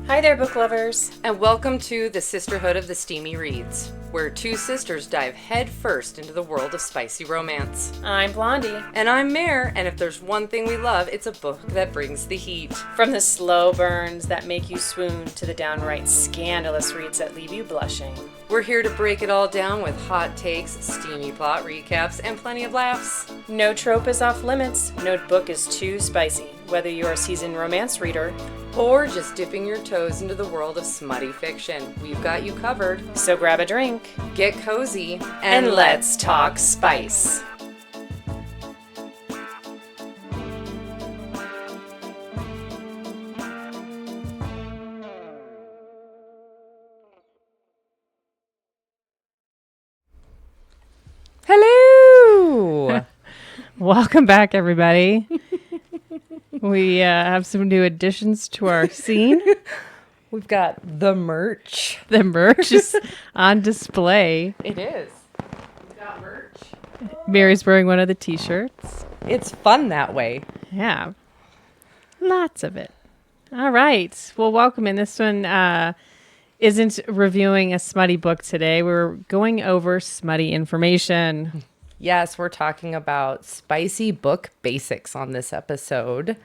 Hi there, book lovers. And welcome to the Sisterhood of the Steamy Reads, where two sisters dive head first into the world of spicy romance. I'm Blondie. And I'm Mare, and if there's one thing we love, it's a book that brings the heat. From the slow burns that make you swoon to the downright scandalous reads that leave you blushing. We're here to break it all down with hot takes, steamy plot recaps, and plenty of laughs. No trope is off limits. No book is too spicy. Whether you're a seasoned romance reader or just dipping your toes into the world of smutty fiction, we've got you covered. So grab a drink, get cozy, and let's talk spice. Hello! Welcome back, everybody. We have some new additions to our scene. We've got the merch. The merch is on display. It is. We've got merch. Mary's wearing one of the t-shirts. It's fun that way. Yeah. Lots of it. All right. Well, welcome in. This one isn't reviewing a smutty book today. We're going over smutty information. Yes, we're talking about spicy book basics on this episode.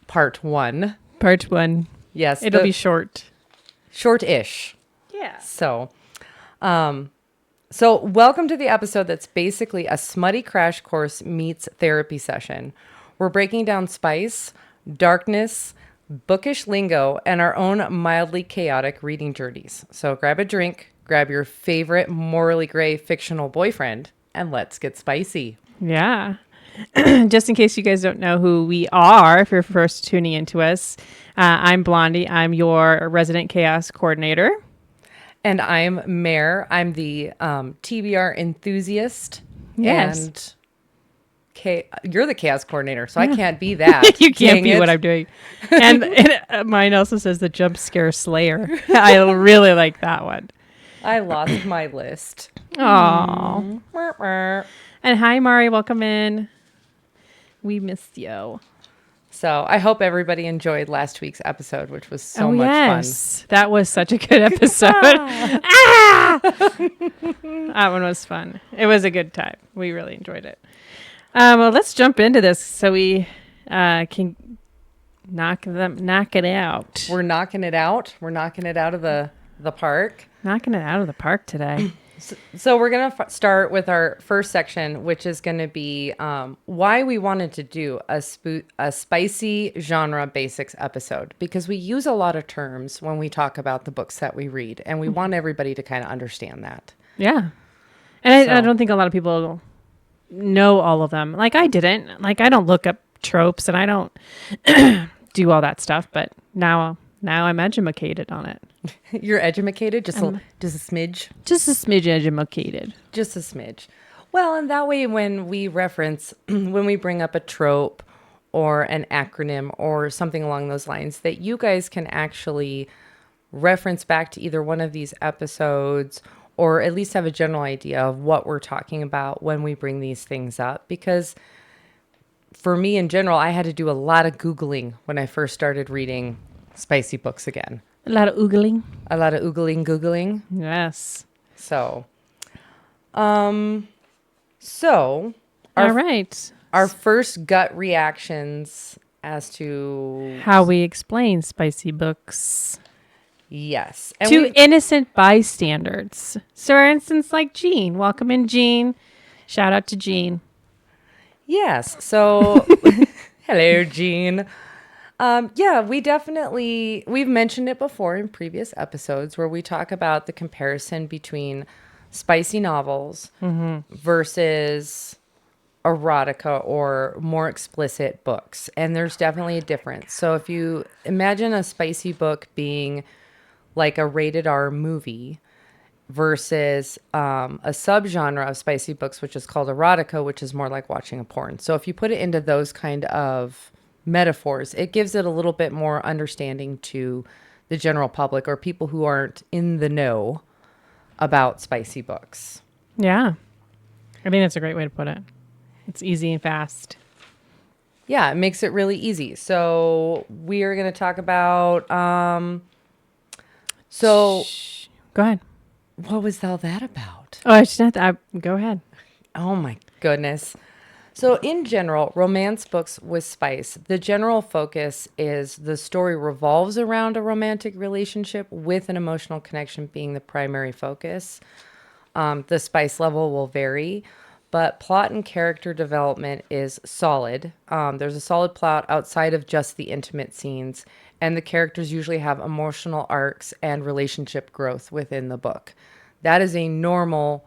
Part 1. Part 1. Yes. It'll be short. Short-ish. Yeah. So welcome to the episode that's basically a smutty crash course meets therapy session. We're breaking down spice, darkness, bookish lingo, and our own mildly chaotic reading journeys. So grab a drink, grab your favorite morally gray fictional boyfriend, and let's get spicy. Yeah. Just in case you guys don't know who we are, if you're first tuning into us, I'm Blondie. I'm your resident chaos coordinator. And I'm Mare. I'm the TBR enthusiast. Yes. And you're the chaos coordinator, so I can't be that. You can't be what I'm doing. And mine also says the jump scare slayer. I really like that one. I lost my list. Aww. And hi, Mari. Welcome in. We missed you. So I hope everybody enjoyed last week's episode, which was so much fun. That was such a good episode. Ah! That one was fun. It was a good time. We really enjoyed it. Well, let's jump into this so we can knock it out. We're knocking it out. We're knocking it out of the park. Knocking it out of the park today. So we're going to start with our first section, which is going to be why we wanted to do a spicy genre basics episode, because we use a lot of terms when we talk about the books that we read, and we want everybody to kind of understand that. Yeah. And I don't think a lot of people know all of them. Like I didn't. Like I don't look up tropes and I don't do all that stuff, but now I'm educated on it. You're educated? Just a smidge? Just a smidge educated. Just a smidge. Well, and that way when we when we bring up a trope or an acronym or something along those lines, that you guys can actually reference back to either one of these episodes or at least have a general idea of what we're talking about when we bring these things up. Because for me in general, I had to do a lot of Googling when I first started reading spicy books again. A lot of oogling. Googling. Yes. So, all right. Our first gut reactions as to how we explain spicy books. Yes. And to innocent bystanders. So, for instance, like Jean. Welcome in, Jean. Shout out to Jean. Yes. So, hello, Jean. We've mentioned it before in previous episodes where we talk about the comparison between spicy novels versus erotica or more explicit books. And there's definitely a difference. So if you imagine a spicy book being like a rated R movie versus a subgenre of spicy books, which is called erotica, which is more like watching a porn. So if you put it into those kind of metaphors, it gives it a little bit more understanding to the general public or people who aren't in the know about spicy books. Yeah. I think that's a great way to put it. It's easy and fast. Yeah, it makes it really easy. So we are going to talk about So, Go ahead. what was all that about? Oh, I should not. Go ahead. Oh my goodness. So, in general, romance books with spice, the general focus is the story revolves around a romantic relationship with an emotional connection being the primary focus. The spice level will vary, but plot and character development is solid. There's a solid plot outside of just the intimate scenes, and the characters usually have emotional arcs and relationship growth within the book. That is a normal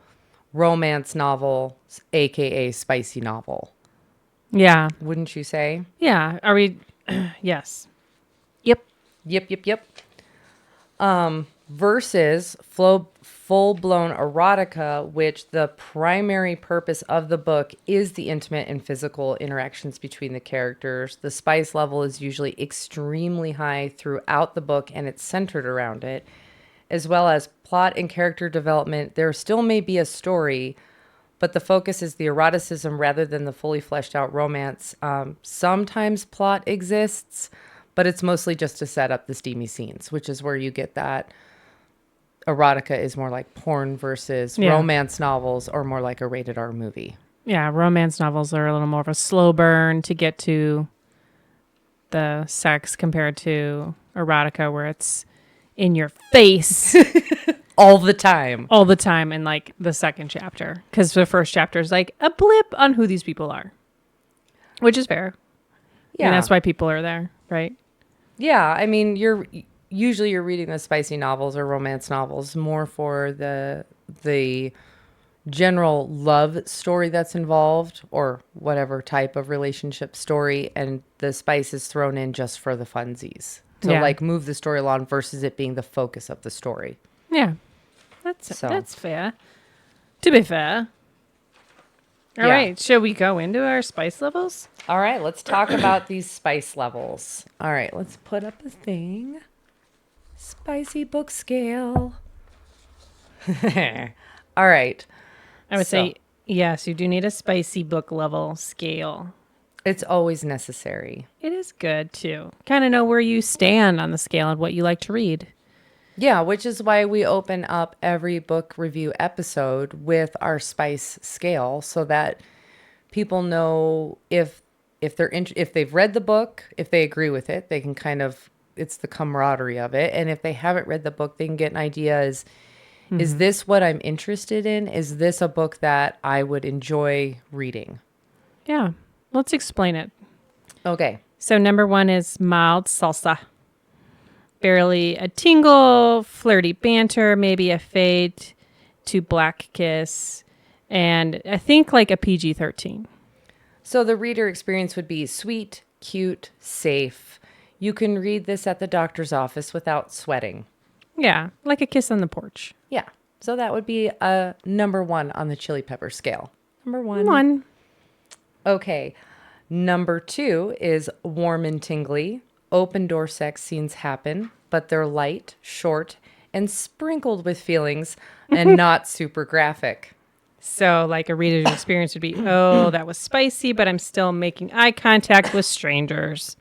romance novel, aka spicy novel, Yeah. wouldn't you say? Yeah. Are we? Yes. Yep. Yep. Versus full-blown erotica, which the primary purpose of the book is the intimate and physical interactions between the characters. The spice level is usually extremely high throughout the book, and it's centered around it, as well as plot and character development. There still may be a story, but the focus is the eroticism rather than the fully fleshed out romance. Sometimes plot exists, but it's mostly just to set up the steamy scenes, which is where you get that erotica is more like porn versus romance novels or more like a rated R movie. Yeah. Romance novels are a little more of a slow burn to get to the sex compared to erotica, where it's in your face All the time. all the time in like the second chapter, because the first chapter is like a blip on who these people are, which is fair. Yeah. And that's why people are there, right? Yeah. I mean, you're reading the spicy novels or romance novels more for the general love story that's involved or whatever type of relationship story, and the spice is thrown in just for the funsies to like move the story along versus it being the focus of the story. Yeah. That's fair. To be fair. All right. Shall we go into our spice levels? All right, let's talk about these spice levels. All right, let's put up a thing. Spicy book scale. All right. I would say, yes, you do need a spicy book level scale. It's always necessary. It is good too. Kind of know where you stand on the scale and what you like to read. Yeah, which is why we open up every book review episode with our spice scale so that people know if they've read the book, if they agree with it, they can kind of, it's the camaraderie of it. And if they haven't read the book, they can get an idea is this what I'm interested in? Is this a book that I would enjoy reading? Yeah. Let's explain it. Okay. So number 1 is mild salsa. Barely a tingle, flirty banter, maybe a fade to black kiss, and I think like a PG-13. So the reader experience would be sweet, cute, safe. You can read this at the doctor's office without sweating. Yeah, like a kiss on the porch. Yeah. So that would be a number 1 on the chili pepper scale. Number 1. 1. Okay. Number 2 is warm and tingly. Open door sex scenes happen, but they're light, short, and sprinkled with feelings and not super graphic. So like a reader's experience would be, oh, that was spicy, but I'm still making eye contact with strangers.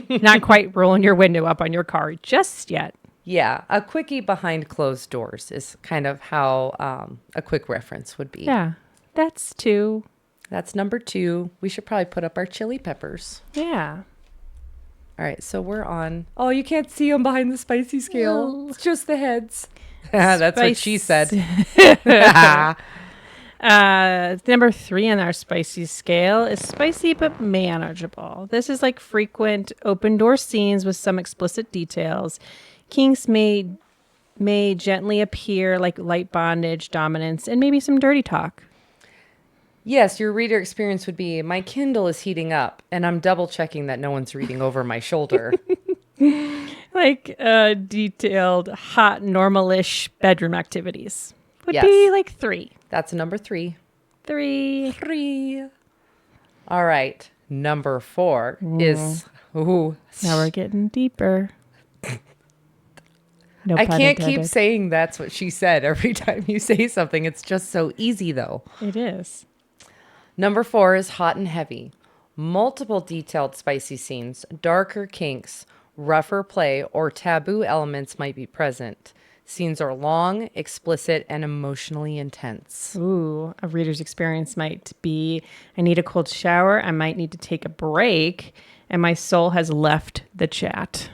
Not quite rolling your window up on your car just yet. Yeah, a quickie behind closed doors is kind of how a quick reference would be. Yeah, that's 2. That's number 2. We should probably put up our chili peppers. Yeah. All right, so we're on. Oh, you can't see them behind the spicy scale. No. It's just the heads. That's what she said. Number 3 on our spicy scale is spicy but manageable. This is like frequent open door scenes with some explicit details. Kinks may gently appear, like light bondage, dominance, and maybe some dirty talk. Yes, your reader experience would be, my Kindle is heating up, and I'm double checking that no one's reading over my shoulder. Like detailed, hot, normal-ish bedroom activities. Would Yes. be like 3. That's number 3. 3. All right, number 4 is... Ooh, Now we're getting deeper. No I pun can't keep intended. saying that's what she said every time you say something. It's just so easy, though. It is. Number 4 is hot and heavy. Multiple detailed spicy scenes, darker kinks, Rougher play or taboo elements might be present. Scenes are long, explicit, and emotionally intense. Ooh, a reader's experience might be, I need a cold shower, I might need to take a break, and my soul has left the chat.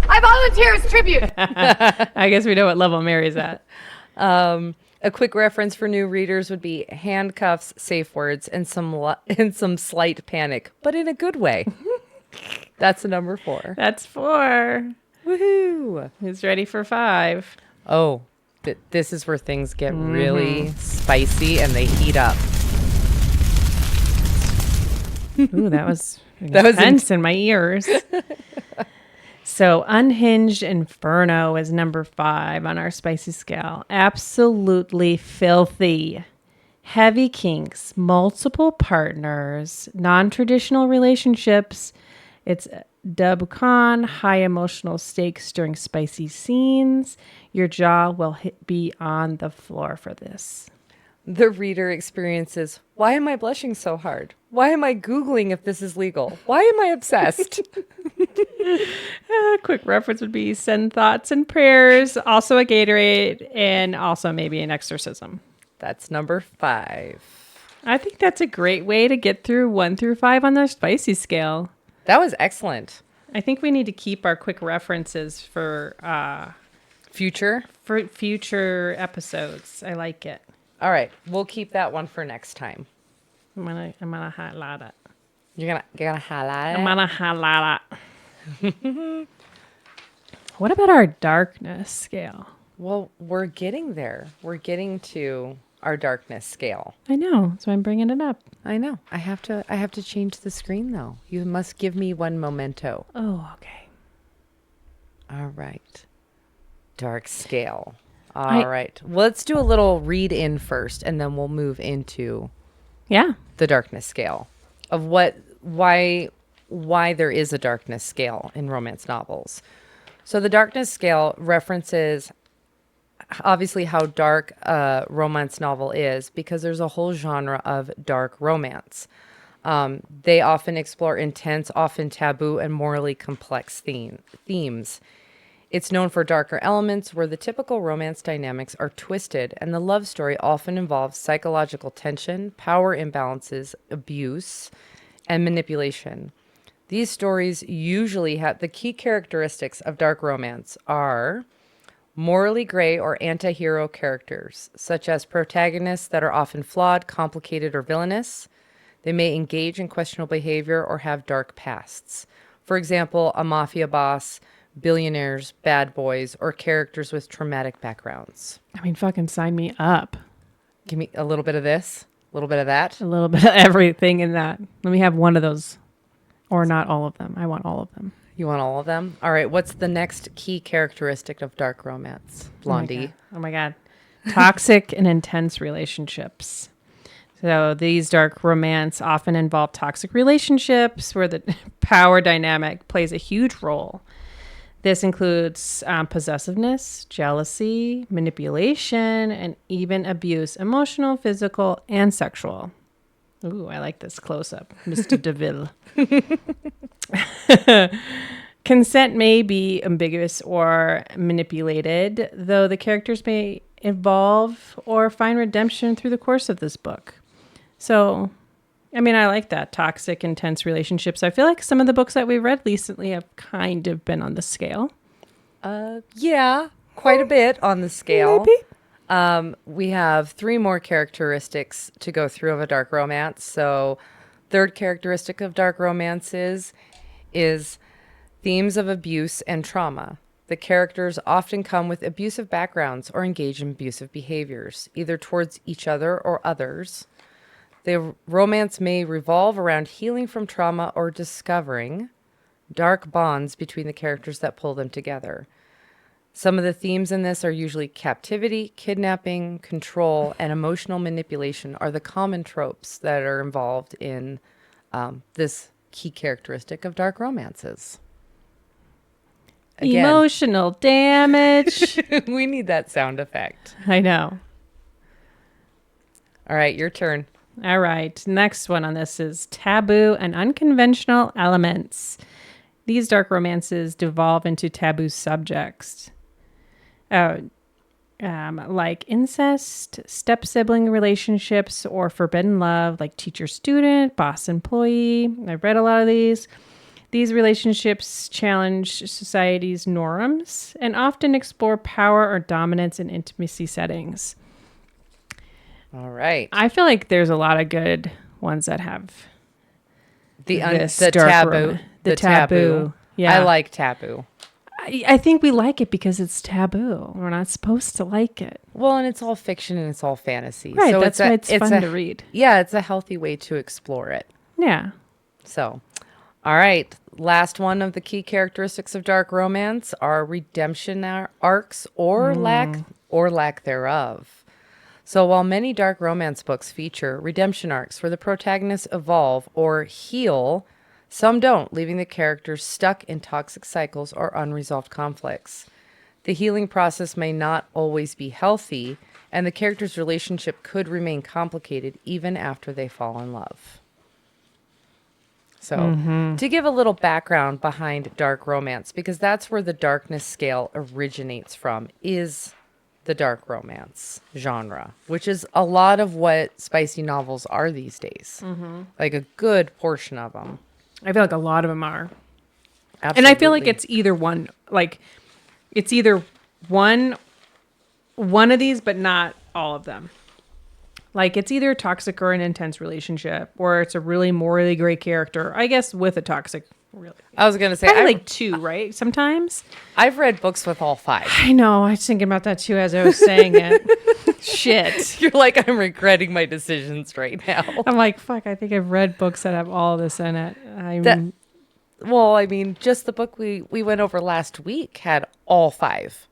I volunteer as tribute. I guess we know what level Mary's at. A quick reference for new readers would be handcuffs, safe words, and some slight panic, but in a good way. That's a number 4. That's 4. Woohoo! Who's ready for 5? Oh, this is where things get really spicy and they heat up. Ooh, that was That was intense in my ears. So Unhinged Inferno is number 5 on our spicy scale. Absolutely filthy. Heavy kinks, multiple partners, non-traditional relationships. It's Dubcon, high emotional stakes during spicy scenes. Your jaw will be on the floor for this. The reader experiences, why am I blushing so hard? Why am I Googling if this is legal? Why am I obsessed? A quick reference would be send thoughts and prayers, also a Gatorade, and also maybe an exorcism. That's number 5. I think that's a great way to get through 1 through 5 on the spicy scale. That was excellent. I think we need to keep our quick references for Future? future episodes. I like it. All right, we'll keep that one for next time. I'm gonna highlight it. You're gonna highlight it? I'm gonna highlight it. What about our darkness scale? Well, we're getting there. We're getting to our darkness scale. I know, so I'm bringing it up. I know. I have to change the screen though. You must give me one memento. Oh, okay. All right. Dark scale. All right. Well, let's do a little read in first and then we'll move into Yeah. the darkness scale of why there is a darkness scale in romance novels. So the darkness scale references obviously how dark a romance novel is because there's a whole genre of dark romance. They often explore intense, often taboo, and morally complex themes. It's known for darker elements where the typical romance dynamics are twisted, and the love story often involves psychological tension, power imbalances, abuse, and manipulation. These stories usually have the key characteristics of dark romance are morally gray or anti-hero characters, such as protagonists that are often flawed, complicated, or villainous. They may engage in questionable behavior or have dark pasts. For example, a mafia boss, billionaires, bad boys, or characters with traumatic backgrounds. I mean, fucking sign me up. Give me a little bit of this, a little bit of that. A little bit of everything in that. Let me have one of those. Or not all of them. I want all of them. You want all of them? All right. What's the next key characteristic of dark romance? Blondie. Oh my God. Toxic and intense relationships. So these dark romance often involve toxic relationships where the power dynamic plays a huge role. This includes possessiveness, jealousy, manipulation, and even abuse, emotional, physical, and sexual. Ooh, I like this close-up, Mr. DeVille. Consent may be ambiguous or manipulated, though the characters may evolve or find redemption through the course of this book. So, I mean, I like that. Toxic, intense relationships. I feel like some of the books that we've read recently have kind of been on the scale. Yeah, quite a bit on the scale. Maybe. We have 3 more characteristics to go through of a dark romance. So, third characteristic of dark romances is themes of abuse and trauma. The characters often come with abusive backgrounds or engage in abusive behaviors, either towards each other or others. The romance may revolve around healing from trauma or discovering dark bonds between the characters that pull them together. Some of the themes in this are usually captivity, kidnapping, control, and emotional manipulation are the common tropes that are involved in this key characteristic of dark romances. Again, Emotional damage. we need that sound effect. I know. All right, your turn. All right. Next one on this is taboo and unconventional elements. These dark romances devolve into taboo subjects. Like incest, step-sibling relationships, or forbidden love, like teacher-student, boss-employee. I've read a lot of these. These relationships challenge society's norms and often explore power or dominance in intimacy settings. All right. I feel like there's a lot of good ones that have The dark taboo. the taboo. Yeah. I like taboo. I think we like it because it's taboo. We're not supposed to like it. Well, and it's all fiction and it's all fantasy. Right. So That's why it's fun to read. Yeah, it's a healthy way to explore it. Yeah. So, all right. Last one of the key characteristics of dark romance are redemption arcs or lack thereof. So while many dark romance books feature redemption arcs where the protagonists evolve or heal, some don't, leaving the characters stuck in toxic cycles or unresolved conflicts. The healing process may not always be healthy, and the character's relationship could remain complicated even after they fall in love. So, to give a little background behind dark romance, because that's where the darkness scale originates from, is the dark romance genre, which is a lot of what spicy novels are these days. Like a good portion of them. I feel like a lot of them are. Absolutely. And I feel like it's either one. Like, it's either one of these, but not all of them. Like, it's either toxic or an intense relationship, or it's a really morally gray character. I guess with a toxic. Really, I was gonna say probably like two, right? Sometimes. I've read books with all five. I know. I was thinking about that too as I was saying it. Shit. You're like, I'm regretting my decisions right now. I'm like, fuck. I think I've read books that have all this in it. Well, I mean, just the book we went over last week had all five.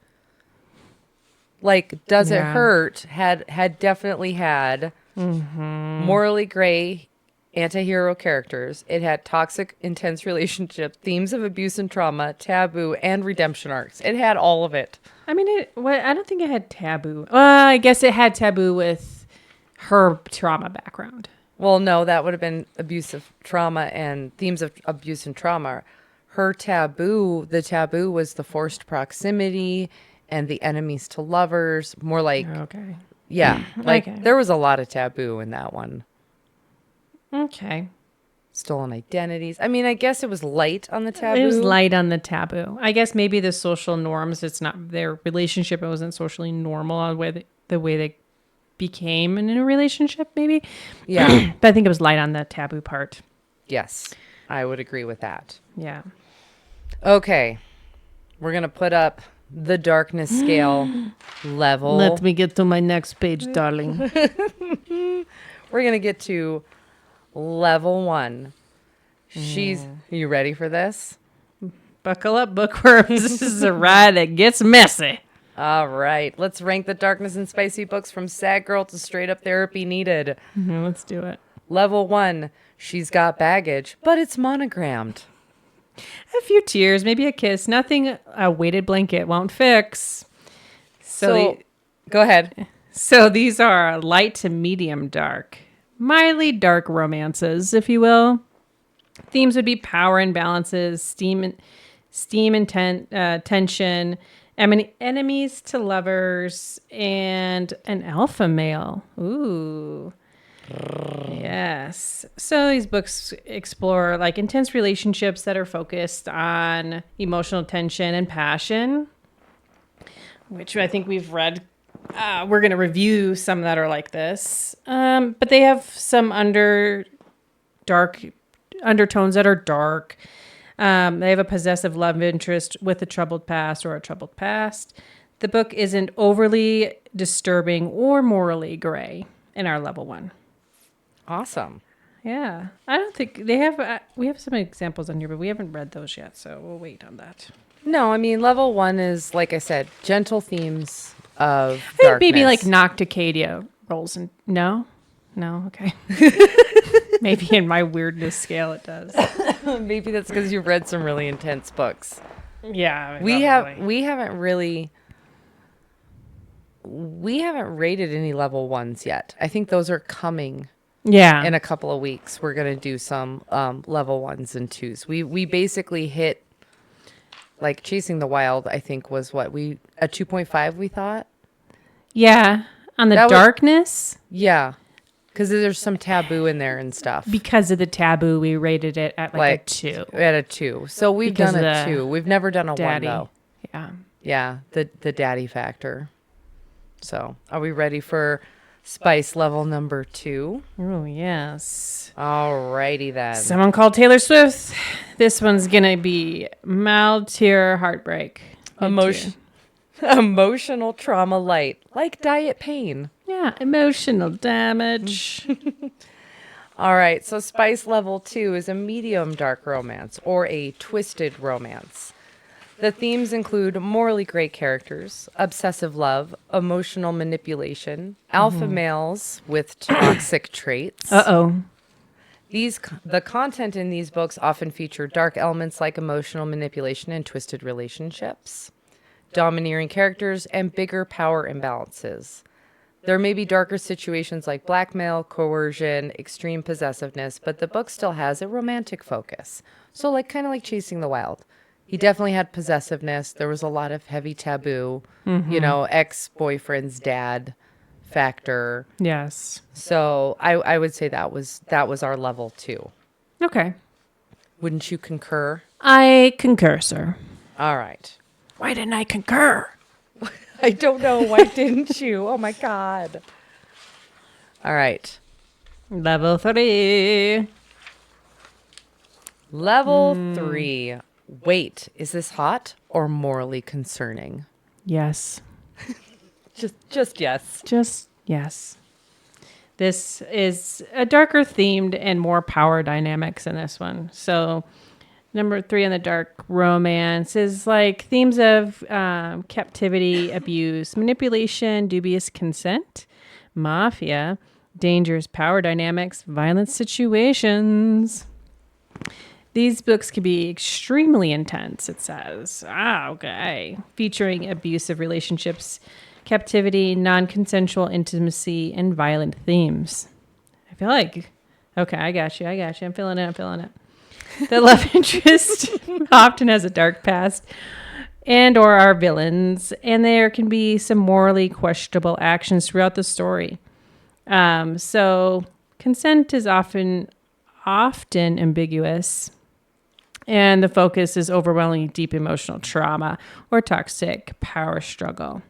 Like, Does It Hurt had definitely had morally gray anti-hero characters. It had toxic, intense relationship, themes of abuse and trauma, taboo, and redemption arcs. It had all of it. I mean, I don't think it had taboo. I guess it had taboo with her trauma background. Well, no, that would have been abusive trauma and themes of abuse and trauma. The taboo was the forced proximity and the enemies to lovers. More like, Okay. yeah, like Okay. there was a lot of taboo in that one. Okay. Stolen identities. I mean, I guess it was light on the taboo. It was light on the taboo. I guess maybe the social norms, it's not their relationship. It wasn't socially normal the way they became in a relationship, maybe. Yeah. But I think it was light on the taboo part. Yes, I would agree with that. Yeah. Okay. We're going to put up the darkness scale level. Let me get to my next page, darling. We're going to get to level 1. You ready for this? Buckle up, bookworms. This is a ride that gets messy. All right. Let's rank the darkness and spicy books from sad girl to straight up therapy needed. Let's do it. Level 1. She's got baggage, but it's monogrammed. A few tears, maybe a kiss. Nothing a weighted blanket won't fix. So go ahead. So these are light to medium dark. Mildly dark romances, if you will. Themes would be power imbalances, steam and tension, enemies to lovers, and an alpha male. Ooh. Yes. So these books explore like intense relationships that are focused on emotional tension and passion, which I think we've read. We're going to review some that are like this. But they have some undertones that are dark. They have a possessive love interest with a troubled past or a troubled past. The book isn't overly disturbing or morally gray in our level 1. Awesome. Yeah. I don't think they have, we have some examples on here, but we haven't read those yet. So we'll wait on that. No, I mean, level 1 is, like I said, gentle themes of darkness. Maybe like Nocticadia rolls in. No? Okay. Maybe in my weirdness scale it does. Maybe that's because you've read some really intense books. Yeah. We haven't rated any level 1s yet. I think those are coming. Yeah. in a couple of weeks, we're going to do some level 1s and 2s. We basically hit, like, Chasing the Wild, I think, was what? A 2.5, we thought? Yeah. On the That was- darkness, Yeah. Because there's some taboo in there and stuff. because of the taboo, we rated it at like a 2. At a 2. So we've Because done of a the 2. We've never done a Daddy. 1, though. Yeah. Yeah, the daddy factor. So, are we ready for spice level number 2? Oh, yes. Alrighty then. Someone called Taylor Swift. This one's going to be mild tear heartbreak. Emotion. Emotional trauma light, like diet pain. Yeah, emotional damage. All right, so spice level 2 is a medium dark romance or a twisted romance. The themes include morally great characters, obsessive love, emotional manipulation, alpha males with toxic traits. Uh-oh. The content in these books often feature dark elements like emotional manipulation and twisted relationships, domineering characters, and bigger power imbalances. There may be darker situations like blackmail, coercion, extreme possessiveness, but the book still has a romantic focus. So kind of like Chasing the Wild. He definitely had possessiveness. There was a lot of heavy taboo, ex-boyfriend's dad factor. Yes. So I would say that was our level 2. Okay. Wouldn't you concur? I concur, sir. All right. Why didn't I concur? I don't know. Why didn't you? Oh, my God. All right. Level 3. Level 3. Wait, is this hot or morally concerning? Yes. Just yes. Just yes. This is a darker themed and more power dynamics in this one. So number 3 in the dark romance is like themes of captivity, abuse, manipulation, dubious consent, mafia, dangerous power dynamics, violent situations. These books can be extremely intense, it says. Okay. Featuring abusive relationships, captivity, non-consensual intimacy, and violent themes. I feel like, okay, I got you. I'm feeling it. The love interest often has a dark past and or are villains, and there can be some morally questionable actions throughout the story. So consent is often ambiguous, and the focus is overwhelmingly deep emotional trauma or toxic power struggle.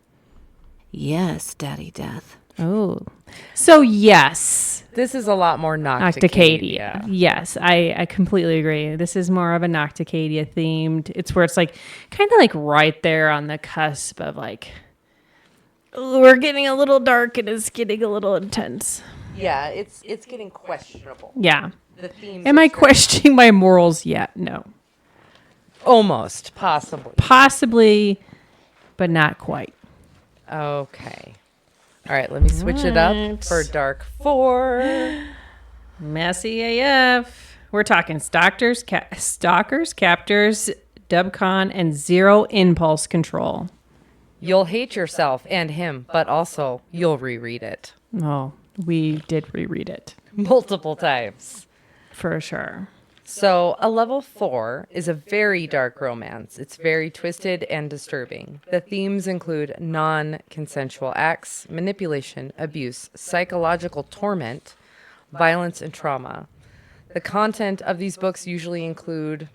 Yes, Daddy Death. Oh, so yes. This is a lot more Nocticadia. Yes, I completely agree. This is more of a Nocticadia themed. It's where it's like kind of like right there on the cusp of like, we're getting a little dark and it's getting a little intense. Yeah, it's getting questionable. Yeah. The themes Am are I questioning my morals yet? No. Almost, possibly. Possibly, but not quite. Okay. All right, let me switch it up Right. for Dark 4. Messy AF. We're talking stalkers, captors, dubcon, and zero impulse control. You'll hate yourself and him, but also you'll reread it Oh, we did reread it multiple times. for sure. So, a level 4 is a very dark romance. It's very twisted and disturbing. The themes include non-consensual acts, manipulation, abuse, psychological torment, violence, and trauma. The content of these books usually include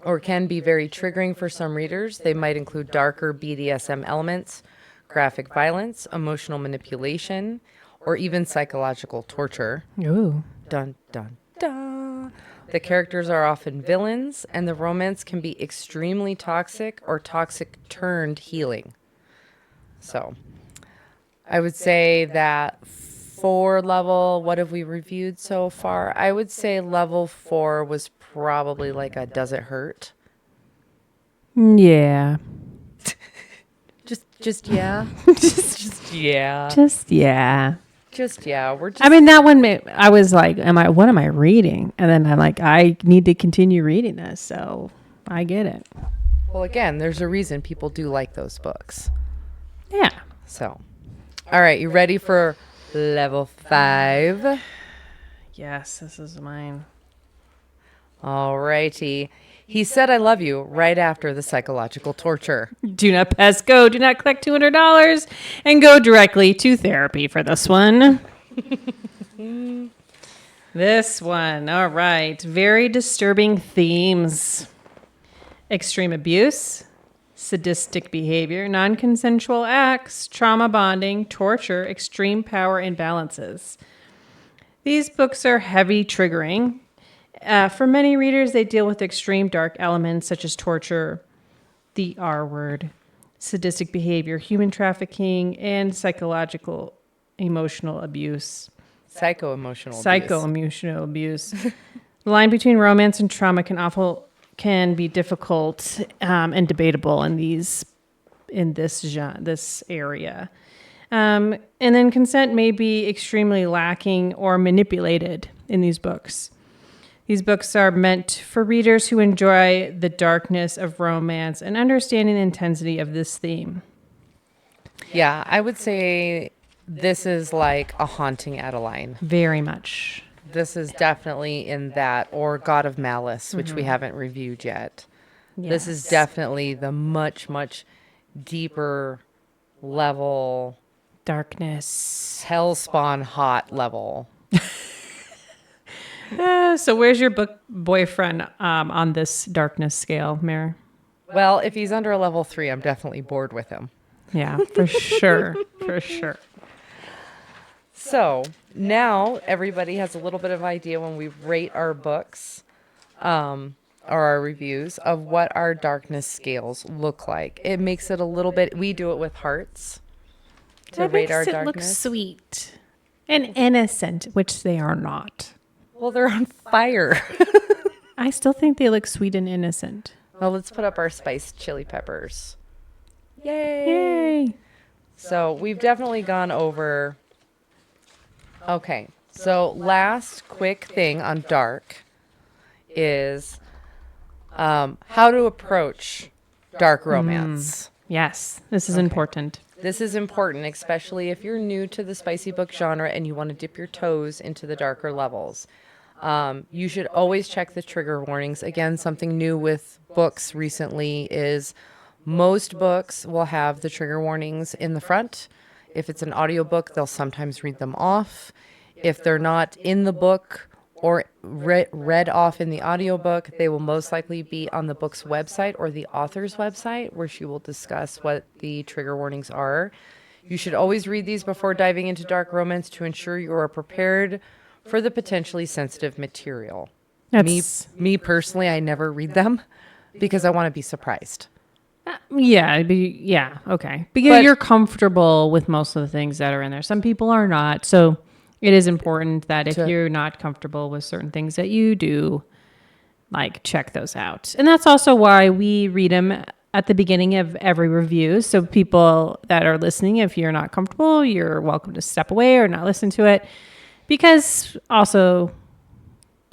or can be very triggering for some readers. They might include darker BDSM elements, graphic violence, emotional manipulation, or even psychological torture. Ooh. Dun, dun, dun. The characters are often villains, and the romance can be extremely toxic or toxic turned healing. So, I would say that 4 level, what have we reviewed so far? I would say level 4 was probably like a Does It Hurt? Yeah. Just yeah. just yeah. Just yeah. Just yeah. We're just I mean, that one, I was like, what am I reading? And then I'm like, I need to continue reading this. So I get it. well, again, there's a reason people do like those books. Yeah. So, all right, you ready for level 5? Yes, this is mine. All righty. He said, I love you right after the psychological torture. Do not pass go. Do not collect $200 and go directly to therapy for this one. This one. All right. Very disturbing themes. Extreme abuse, sadistic behavior, non-consensual acts, trauma bonding, torture, extreme power imbalances. These books are heavy triggering. For many readers, they deal with extreme dark elements such as torture, the R word, sadistic behavior, human trafficking, and psychological emotional abuse. Psycho-emotional abuse. The line between romance and trauma can be difficult and debatable in this area. And then consent may be extremely lacking or manipulated in these books. These books are meant for readers who enjoy the darkness of romance and understanding the intensity of this theme. Yeah, I would say this is like A Haunting Adeline. Very much. This is definitely in that, or God of Malice, which we haven't reviewed yet. Yes. This is definitely the much, much deeper level, Darkness. hellspawn hot level. So where's your book boyfriend on this darkness scale, Mare? Well, if he's under a level 3, I'm definitely bored with him. Yeah, for sure. For sure. So now everybody has a little bit of idea when we rate our books or our reviews of what our darkness scales look like. It makes it a little bit, we do it with hearts to That rate makes our it darkness. look sweet and innocent, which they are not. Well, they're on fire. I still think they look sweet and innocent. Well, let's put up our spiced chili peppers. Yay. Yay. So we've definitely gone over. Okay. So last quick thing on dark is how to approach dark romance. Yes, this is important. This is important, especially if you're new to the spicy book genre and you want to dip your toes into the darker levels. You should always check the trigger warnings. Again, something new with books recently is most books will have the trigger warnings in the front. If it's an audiobook, they'll sometimes read them off. If they're not in the book or read off in the audiobook, they will most likely be on the book's website or the author's website, where she will discuss what the trigger warnings are. You should always read these before diving into dark romance to ensure you are prepared for the potentially sensitive material. Me personally, I never read them because I want to be surprised. Yeah, okay. Because you're comfortable with most of the things that are in there. Some people are not. So it is important that if you're not comfortable with certain things that you do, like, check those out. And that's also why we read them at the beginning of every review. So people that are listening, if you're not comfortable, you're welcome to step away or not listen to it. Because also,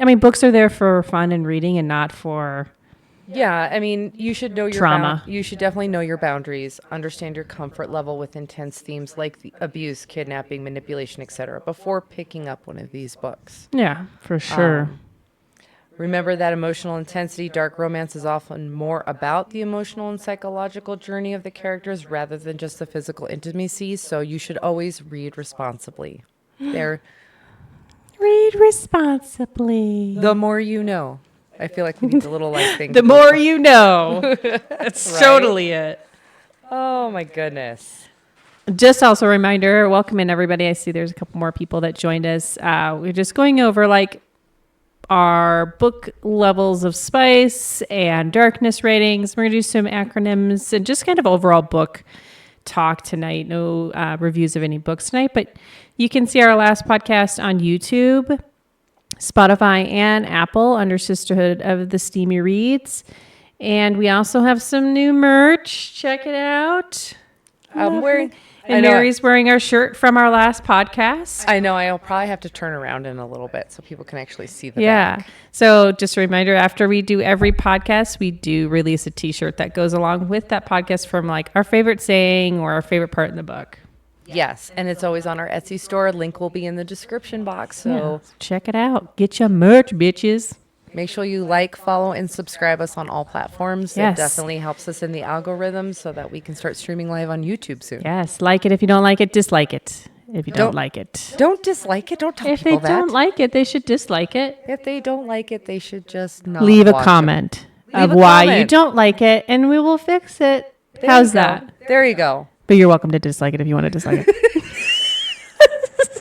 I mean, books are there for fun and reading and not for... Yeah, I mean, you should know your trauma. You should definitely know your boundaries, understand your comfort level with intense themes like the abuse, kidnapping, manipulation, etc. before picking up one of these books. Yeah, for sure. Remember that emotional intensity, dark romance is often more about the emotional and psychological journey of the characters rather than just the physical intimacy, so you should always read responsibly. Read responsibly. The more you know. I feel like we need a little like thing. The more you know. That's totally it. Oh my goodness. Just also a reminder, welcome in everybody. I see there's a couple more people that joined us. We're just going over like our book levels of spice and darkness ratings. We're going to do some acronyms and just kind of overall book talk tonight. No reviews of any books tonight, but you can see our last podcast on YouTube, Spotify, and Apple under Sisterhood of the Steamy Reads. And we also have some new merch. Check it out. I'm wearing... And Mary's wearing our shirt from our last podcast. I know. I'll probably have to turn around in a little bit so people can actually see the back. So just a reminder, after we do every podcast, we do release a t-shirt that goes along with that podcast from like our favorite saying or our favorite part in the book. Yes, and it's always on our Etsy store. Link will be in the description box. So check it out. Get your merch, bitches. make sure you like, follow, and subscribe us on all platforms. Yes. It definitely helps us in the algorithm so that we can start streaming live on YouTube soon. Yes, like it if you don't like it. Dislike it if you don't like it. Don't dislike it. Don't tell If they people that. don't like it, they should dislike it. If they don't like it, they should just not Leave a watch it. comment Leave of a why you comment. don't like it, and we will fix it. There How's you go. that? There you go. But you're welcome to dislike it if you want to dislike it.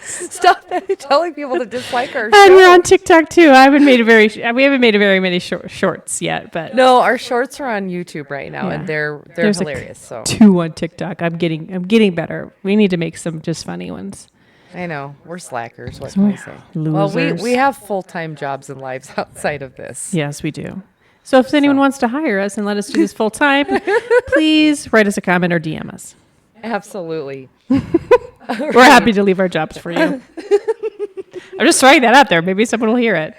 Stop telling people to dislike our And show. we're on TikTok too. We haven't made a very many shorts yet, but No, our shorts are on YouTube right now, and Yeah. they're There's hilarious. So 2 on TikTok. I'm getting better. We need to make some just funny ones. I know we're slackers. What can I say? Well, Losers. we have full-time jobs and lives outside of this. Yes, we do. So if anyone wants to hire us and let us do this full time, please write us a comment or DM us. Absolutely. We're happy to leave our jobs for you. I'm just throwing that out there. Maybe someone will hear it.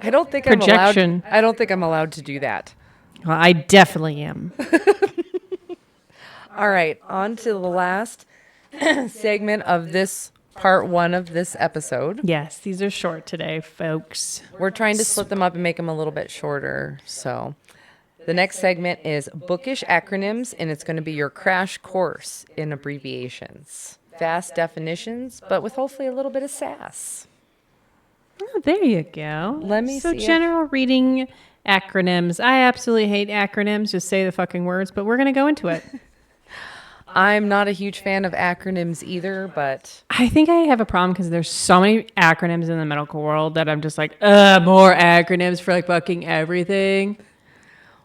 I don't think Projection. I don't think I'm allowed to do that. Well, I definitely am. All right, on to the last segment of this part 1 of this episode. Yes, these are short today, folks. We're trying to split them up and make them a little bit shorter. So the next segment is Bookish Acronyms, and it's going to be your crash course in abbreviations. Fast definitions, but with hopefully a little bit of sass. Oh, there you go. Let me so see if- general reading acronyms. I absolutely hate acronyms. Just say the fucking words, but we're going to go into it. I'm not a huge fan of acronyms either, but I think I have a problem because there's so many acronyms in the medical world that I'm just like, more acronyms for like fucking everything.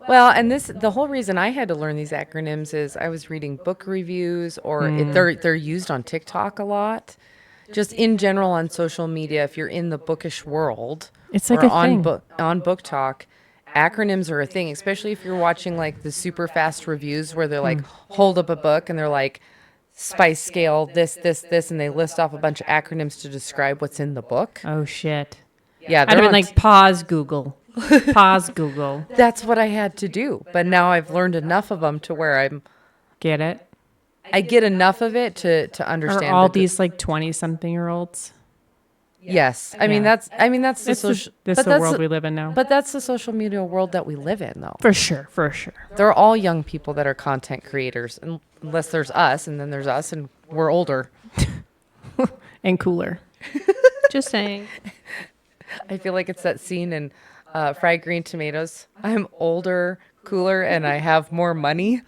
well, and the whole reason I had to learn these acronyms is I was reading book reviews, or they're used on TikTok a lot. Just in general on social media, if you're in the bookish world, It's like or a on thing. on Book Talk, acronyms are a thing, especially if you're watching like the super fast reviews where they're like hold up a book and they're like spice scale this, and they list off a bunch of acronyms to describe what's in the book. Oh shit. Yeah, I'd have been like, pause Google. Pause Google. that's what I had to do. But now I've learned enough of them to where Get it? I get enough of it to Or understand all the- these like 20-something-year-olds. Yes, I mean Yeah. that's the This social. is but the that's world we live in now. But that's the social media world that we live in, though. For sure. They're all young people that are content creators, unless there's us, and then there's us, and we're older. And cooler. Just saying. I feel like it's that scene in Fried Green Tomatoes. I'm older, cooler, and I have more money.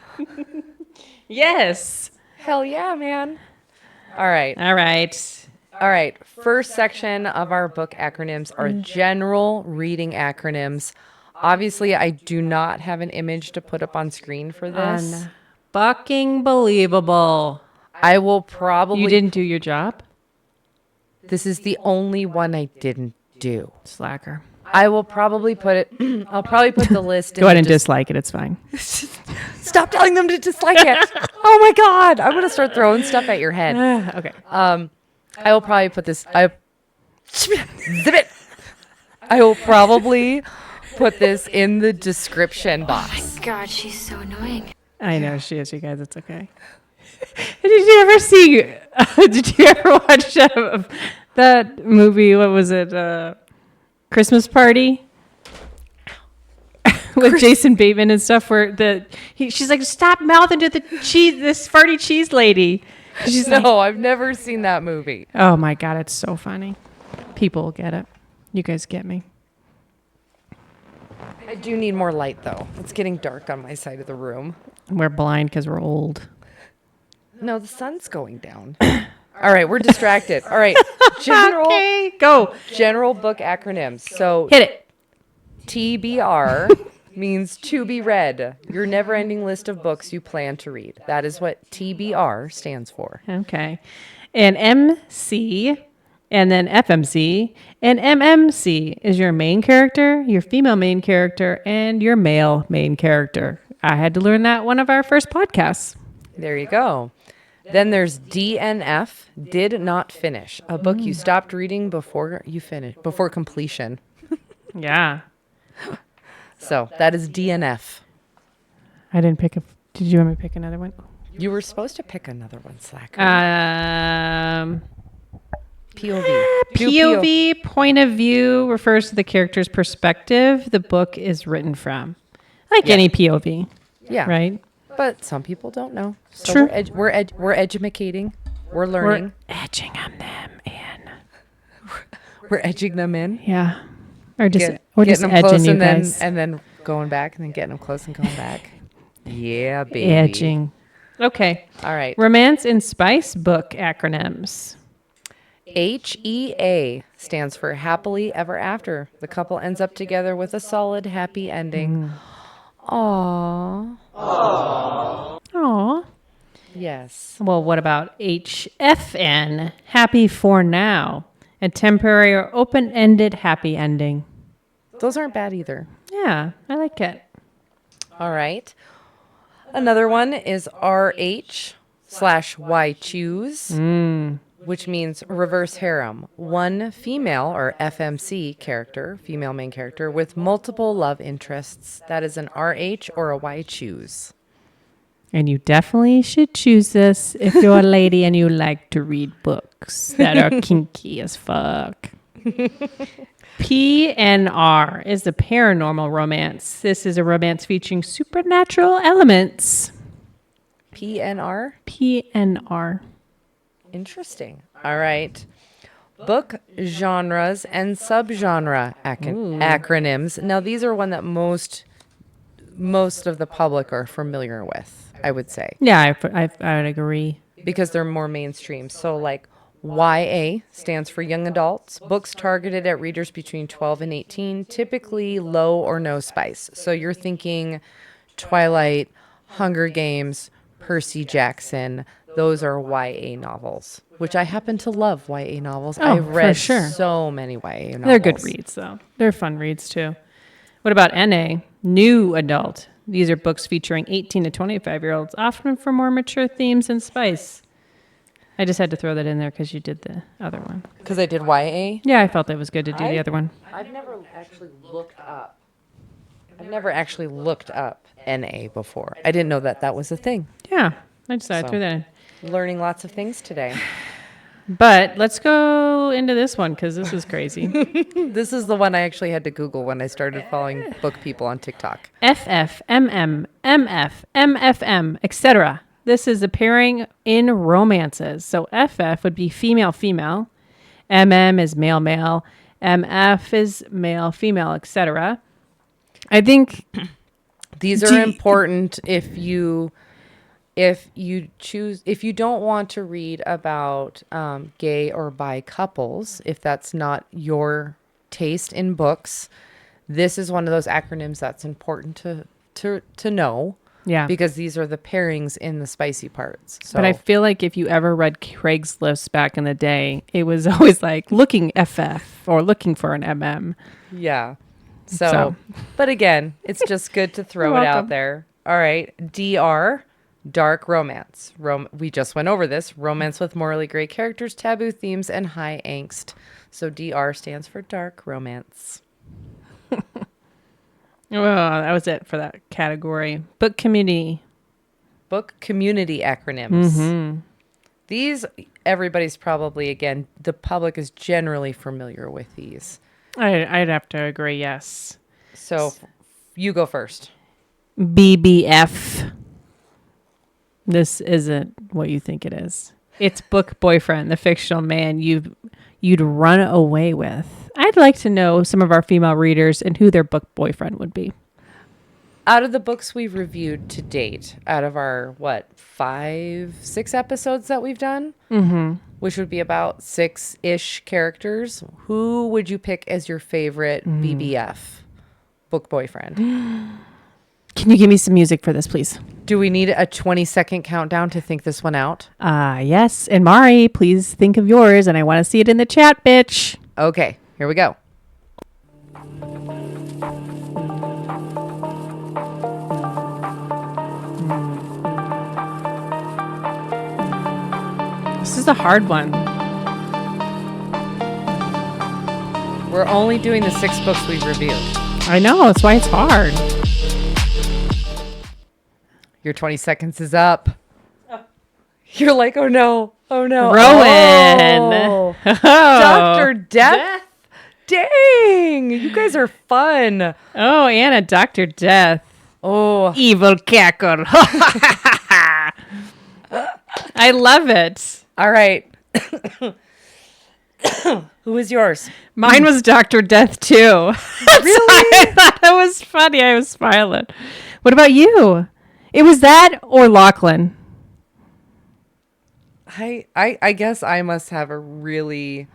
Yes. Hell yeah, man. All right. All right. All right. First section of our book acronyms are general reading acronyms. Obviously, I do not have an image to put up on screen for this. Fucking believable. I will probably. You didn't do your job? This is the only one I didn't do. Slacker. I will probably put it. I'll probably put the list. Go ahead and dislike it. It's fine. Stop telling them to dislike it. Oh my god! I'm gonna start throwing stuff at your head. Okay. I will probably put this. Zip it. I will probably put this in the description box. God, she's so annoying. I know she is, you guys. It's okay. Did you ever see? Did you ever watch that movie? What was it? Christmas Party with Jason Bateman and stuff. Where she's like, "Stop mouthing to the cheese, this farty cheese lady." She's like, No, I've never seen that movie. "Oh my god, it's so funny." People will get it. You guys get me. I do need more light though. It's getting dark on my side of the room. We're blind because we're old. No, the sun's going down. All right, we're distracted. All right, Okay, go. general book acronyms. So Hit it. TBR means to be read. Your never-ending list of books you plan to read. That is what TBR stands for. Okay. And MC, and then FMC, and MMC is your main character, your female main character, and your male main character. I had to learn that one of our first podcasts. There you go. Then there's DNF, did not finish. A book you stopped reading before you finish, before completion. Yeah. So that is DNF. I didn't pick a. Did you want me to pick another one? You were supposed to pick another one, Slacker. POV. POV, point of view, refers to the character's perspective the book is written from. Like any POV, Yeah. right? But some people don't know. So True. We're educating. We're learning. We're edging on them in. We're edging them in. Yeah. Or just, Getting them close edging you and guys. then going back and then getting them close and going back. Yeah, baby. Edging. Okay. All right. Romance and Spice book acronyms. HEA stands for happily ever after. The couple ends up together with a solid, happy ending. Aww. Aw. Yes. Well, what about HFN? Happy for now. A temporary or open-ended happy ending. Those aren't bad either. Yeah, I like it. All right. Another one is RH/Y choose, which means reverse harem. One female or FMC character, female main character, with multiple love interests. That is an RH or a Y choose. And you definitely should choose this if you're a lady and you like to read books that are kinky as fuck. PNR is the paranormal romance. This is a romance featuring supernatural elements. PNR? PNR. Interesting. All right. Book genres and subgenre acronyms. Now, these are one that most of the public are familiar with, I would say, Yeah, I would agree. because they're more mainstream. So, like, YA stands for young adults, books targeted at readers between 12 and 18, typically low or no spice. So you're thinking Twilight, Hunger Games, Percy Jackson. Those are YA novels, which I happen to love YA novels. I've for read sure. so many YA novels. They're good reads, though. They're fun reads, too. What about NA? New adult. These are books featuring 18 to 25-year-olds, often for more mature themes and spice. I just had to throw that in there because you did the other one. Because I did YA. Yeah, I felt it was good to do the other one. I've never actually looked up NA before. I didn't know that was a thing. Yeah, I just thought I So. threw that in. Learning lots of things today. But let's go into this one because this is crazy. This is the one I actually had to Google when I started following book people on TikTok. FF, MM, MF, MFM, etc. This is a pairing in romances. So FF would be female-female. MM is male-male. MF is male-female, etc. I think These are important if you don't want to read about gay or bi couples, if that's not your taste in books. This is one of those acronyms that's important to know. Yeah. Because these are the pairings in the spicy parts. So. But I feel like if you ever read Craigslist back in the day, it was always like looking FF or looking for an MM. Yeah. So. But again, it's just good to throw You're it out welcome. there. All right. DR, dark romance. We just went over this. Romance with morally gray characters, taboo themes, and high angst. So DR stands for dark romance. Oh, that was it for that category. Book community. Book community acronyms. Mm-hmm. These, everybody's probably, again, the public is generally familiar with these. I'd have to agree, yes. So you go first. BBF. This isn't what you think it is. It's book boyfriend, the fictional man you'd run away with. I'd like to know some of our female readers and who their book boyfriend would be. Out of the books we've reviewed to date, out of our, 5-6 episodes that we've done, which would be about 6-ish characters, who would you pick as your favorite BBF, book boyfriend? Can you give me some music for this, please? Do we need a 20-second countdown to think this one out? Yes. And Mari, please think of yours, and I want to see it in the chat, bitch. Okay, here we go. This is a hard one. We're only doing the 6 books we've reviewed. I know. That's why it's hard. Your 20 seconds is up. You're like, oh no. Rowan. Oh. Dr. Death. Dang. You guys are fun. Oh, Anna, Dr. Death. Oh. Evil cackle. I love it. All right. Who is yours? Mine was Dr. Death too. Really? I thought it was funny. I was smiling. What about you? It was that or Lachlan? I guess I must have a really,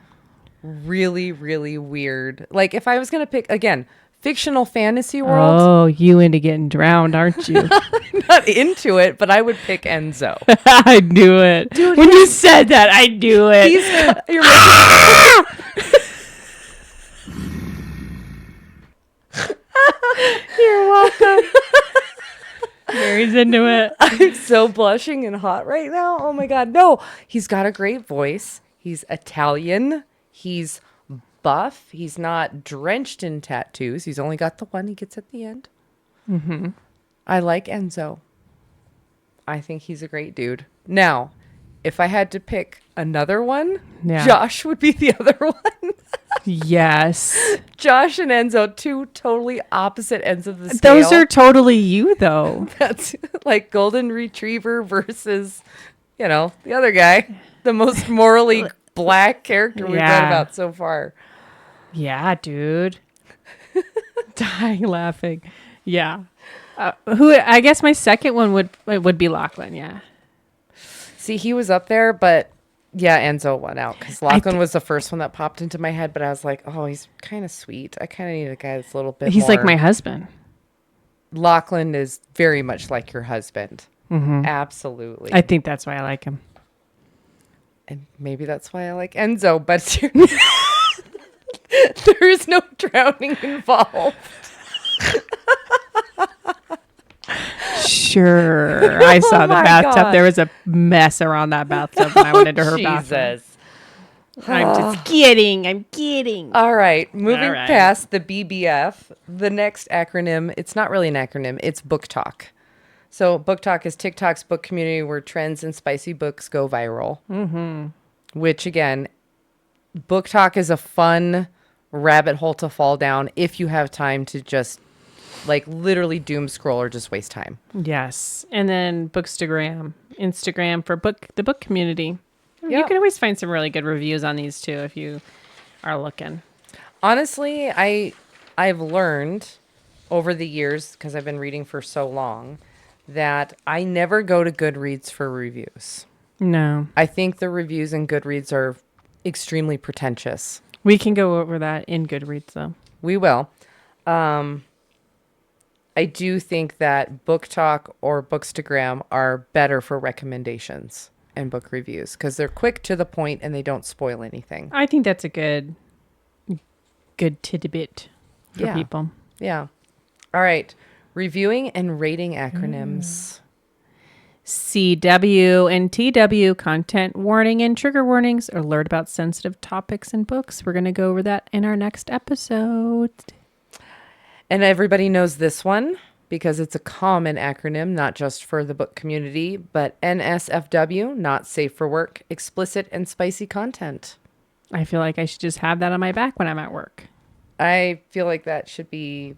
really, really weird. Like if I was gonna pick again, fictional fantasy world. Oh, you into getting drowned, aren't you? Not into it, but I would pick Enzo. I knew it. Dude, when you said that, I knew it. You're You're welcome. Mary's into it. I'm so blushing and hot right now. Oh my God. No, he's got a great voice. He's Italian. He's buff. He's not drenched in tattoos. He's only got the one he gets at the end. Mm-hmm. I like Enzo. I think he's a great dude. Now, if I had to pick another one, Yeah. Josh would be the other one. Yes. Josh and Enzo, two totally opposite ends of the scale. Those are totally you, though. That's like golden retriever versus, the other guy, the most morally black character we've read Yeah. about so far. Yeah, dude. Dying laughing. Yeah. Who? I guess my second one would be Lachlan. Yeah. See, he was up there, but yeah, Enzo won out because Lachlan was the first one that popped into my head. But I was like, oh, he's kind of sweet. I kind of need a guy that's a little bit. He's like more- my husband. Lachlan is very much like your husband. Mm-hmm. Absolutely. I think that's why I like him. And maybe that's why I like Enzo, but there is no drowning involved. Sure. I saw the my bathtub. God. There was a mess around that bathtub when I went into her bathroom. Jesus. I'm just kidding. I'm kidding. All right. Moving All right. past the BBF, the next acronym, it's not really an acronym, it's Book Talk. So Book Talk is TikTok's book community where trends and spicy books go viral. Mm-hmm. Which, again, Book Talk is a fun rabbit hole to fall down if you have time to just, like, literally doom scroll or just waste time. Yes. And then Bookstagram, Instagram for the book community. You Yeah. can always find some really good reviews on these too if you are looking. Honestly, I've learned over the years, because I've been reading for so long, that I never go to Goodreads for reviews. No. I think the reviews in Goodreads are extremely pretentious. We can go over that in Goodreads though. We will. I do think that Book Talk or Bookstagram are better for recommendations and book reviews because they're quick to the point and they don't spoil anything. I think that's a good tidbit for Yeah. people. Yeah. All right. Reviewing and rating acronyms. CW and TW, content warning and trigger warnings, alert about sensitive topics and books. We're going to go over that in our next episode. And everybody knows this one because it's a common acronym, not just for the book community, but NSFW, not safe for work, explicit and spicy content. I feel like I should just have that on my back when I'm at work. I feel like that should be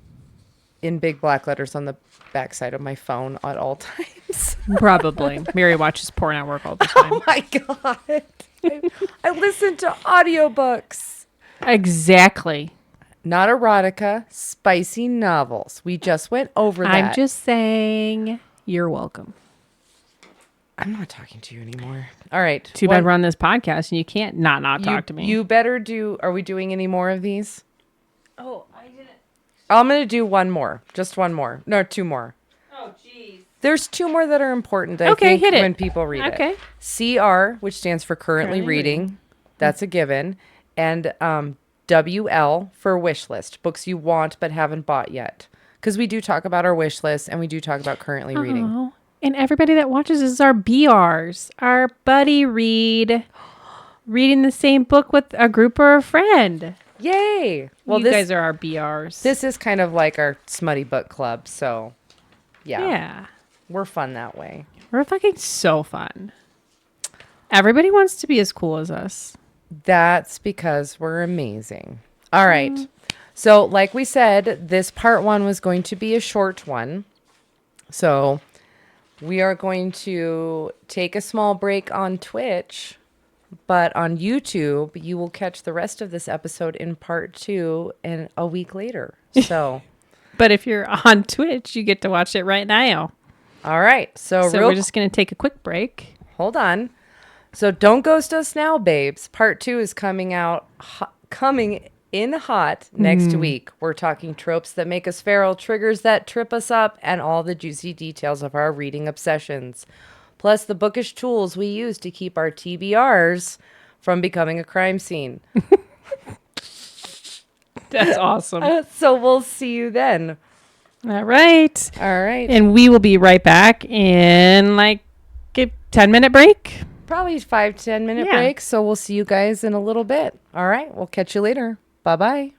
in big black letters on the backside of my phone at all times. Probably. Mary watches porn at work all the time. Oh my God. I listen to audiobooks. Exactly. Not erotica, spicy novels. We just went over that. I'm just saying you're welcome. I'm not talking to you anymore. All right. Too bad we're on this podcast and you can't not talk to me. You better do. Are we doing any more of these? Oh, I didn't. I'm going to do one more. Just one more. No, two more. Oh, jeez. There's two more that are important, I Okay, think, hit it. when people read Okay. it. CR, which stands for currently Currently reading. That's a given. And WL for wish list. Books you want but haven't bought yet. Because we do talk about our wish list and we do talk about currently reading. Oh, and everybody that watches is our BRs, our buddy reading the same book with a group or a friend. Yay! Well, You guys are our BRs. This is kind of like our smutty book club, so yeah, yeah. we're fun that way. We're fucking so fun. Everybody wants to be as cool as us. That's because we're amazing. All right. So, like we said, this part 1 was going to be a short one. So, we are going to take a small break on Twitch, but on YouTube, you will catch the rest of this episode in part 2 and a week later. So, But if you're on Twitch, you get to watch it right now. all right. So we're just going to take a quick break. hold on. So don't ghost us now, babes. Part 2 is coming out, coming in hot next week. We're talking tropes that make us feral, triggers that trip us up, and all the juicy details of our reading obsessions. Plus the bookish tools we use to keep our TBRs from becoming a crime scene. That's awesome. So we'll see you then. All right. All right. And we will be right back in like a 10-minute break. Probably 5-10 minute Yeah. break. So we'll see you guys in a little bit. All right. We'll catch you later. Bye-bye.